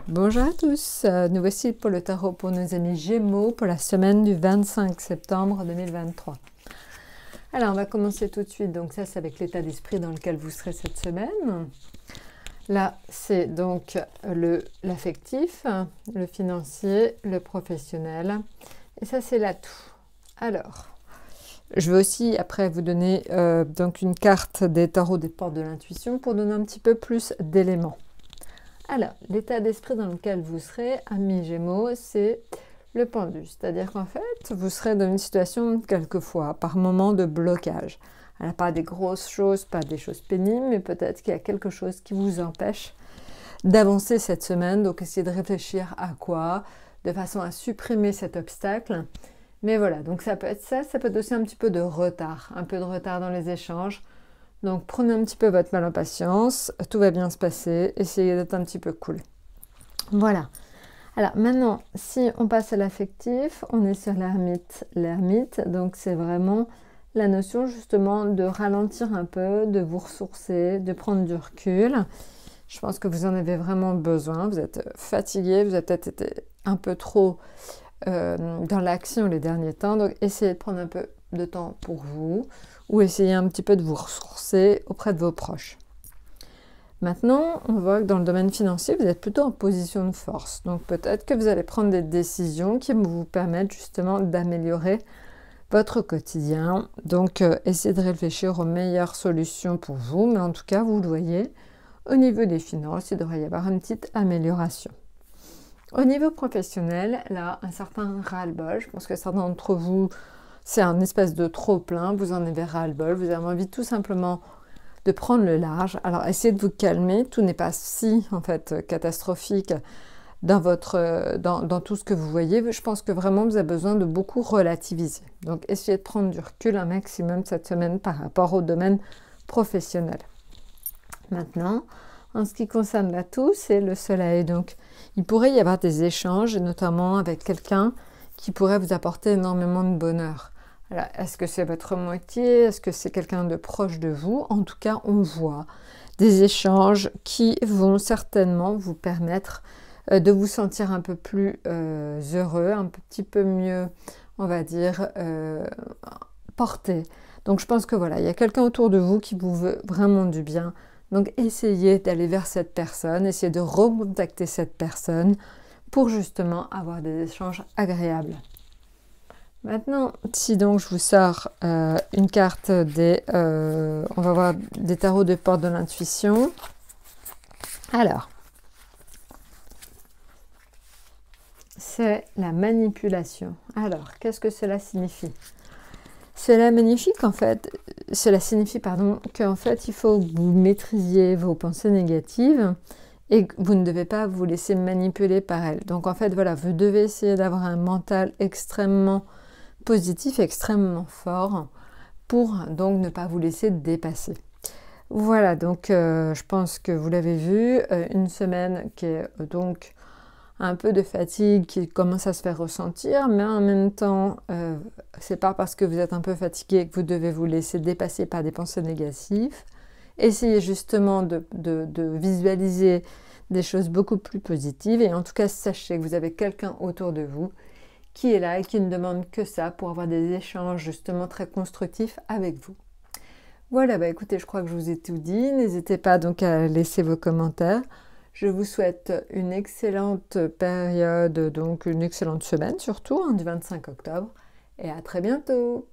Bonjour à tous, nous voici pour le tarot pour nos amis Gémeaux pour la semaine du 25 septembre 2023. Alors on va commencer tout de suite, donc ça c'est avec l'état d'esprit dans lequel vous serez cette semaine. Là c'est donc l'affectif, le financier, le professionnel et ça c'est l'atout. Alors, je vais aussi après vous donner donc une carte des tarots des portes de l'intuition pour donner un petit peu plus d'éléments. Alors, l'état d'esprit dans lequel vous serez, amis Gémeaux, c'est le pendu. C'est-à-dire qu'en fait, vous serez dans une situation, quelquefois, par moment de blocage. Alors, pas des grosses choses, pas des choses pénibles, mais peut-être qu'il y a quelque chose qui vous empêche d'avancer cette semaine. Donc, essayez de réfléchir à quoi, de façon à supprimer cet obstacle. Mais voilà, donc ça peut être ça peut être aussi un petit peu de retard dans les échanges. Donc prenez un petit peu votre mal en patience, tout va bien se passer, essayez d'être un petit peu cool. Voilà. Alors maintenant, si on passe à l'affectif, on est sur l'ermite. L'ermite, donc c'est vraiment la notion justement de ralentir un peu, de vous ressourcer, de prendre du recul. Je pense que vous en avez vraiment besoin, vous êtes fatigué, vous avez peut-être été un peu trop dans l'action les derniers temps, donc essayez de prendre un peu de temps pour vous, ou essayez un petit peu de vous ressourcer auprès de vos proches. Maintenant, on voit que dans le domaine financier, vous êtes plutôt en position de force. Donc peut-être que vous allez prendre des décisions qui vont vous permettre justement d'améliorer votre quotidien. Donc essayez de réfléchir aux meilleures solutions pour vous, mais en tout cas, vous le voyez, au niveau des finances, il devrait y avoir une petite amélioration. Au niveau professionnel, là, un certain ras-le-bol. Je pense que certains d'entre vous, c'est un espèce de trop-plein, vous en avez ras-le-bol, vous avez envie tout simplement de prendre le large. Alors, essayez de vous calmer, tout n'est pas si, en fait, catastrophique dans tout ce que vous voyez. Je pense que vraiment, vous avez besoin de beaucoup relativiser. Donc, essayez de prendre du recul un maximum cette semaine par rapport au domaine professionnel. Maintenant, en ce qui concerne l'atout, c'est le soleil. Donc, il pourrait y avoir des échanges, et notamment avec quelqu'un qui pourrait vous apporter énormément de bonheur. Alors, est-ce que c'est votre moitié? Est-ce que c'est quelqu'un de proche de vous? En tout cas, on voit des échanges qui vont certainement vous permettre de vous sentir un peu plus heureux, un petit peu mieux, on va dire, porté. Donc, je pense que voilà, il y a quelqu'un autour de vous qui vous veut vraiment du bien. Donc, essayez d'aller vers cette personne, essayez de recontacter cette personne pour justement avoir des échanges agréables. Maintenant, si donc je vous sors une carte on va voir des tarots de porte de l'intuition. Alors, c'est la manipulation. Alors, qu'est-ce que cela signifie? Cela signifie qu'en fait, il faut que vous maîtrisiez vos pensées négatives et que vous ne devez pas vous laisser manipuler par elles. Donc en fait, voilà, vous devez essayer d'avoir un mental extrêmement positif, extrêmement fort pour donc ne pas vous laisser dépasser. Voilà, donc je pense que vous l'avez vu, une semaine qui est donc un peu de fatigue qui commence à se faire ressentir, mais en même temps, c'est pas parce que vous êtes un peu fatigué que vous devez vous laisser dépasser par des pensées négatives. Essayez justement de visualiser des choses beaucoup plus positives et en tout cas, sachez que vous avez quelqu'un autour de vous qui est là et qui ne demande que ça pour avoir des échanges justement très constructifs avec vous. Voilà, bah écoutez, je crois que je vous ai tout dit. N'hésitez pas donc à laisser vos commentaires. Je vous souhaite une excellente période, donc une excellente semaine surtout, du 25 octobre, et à très bientôt.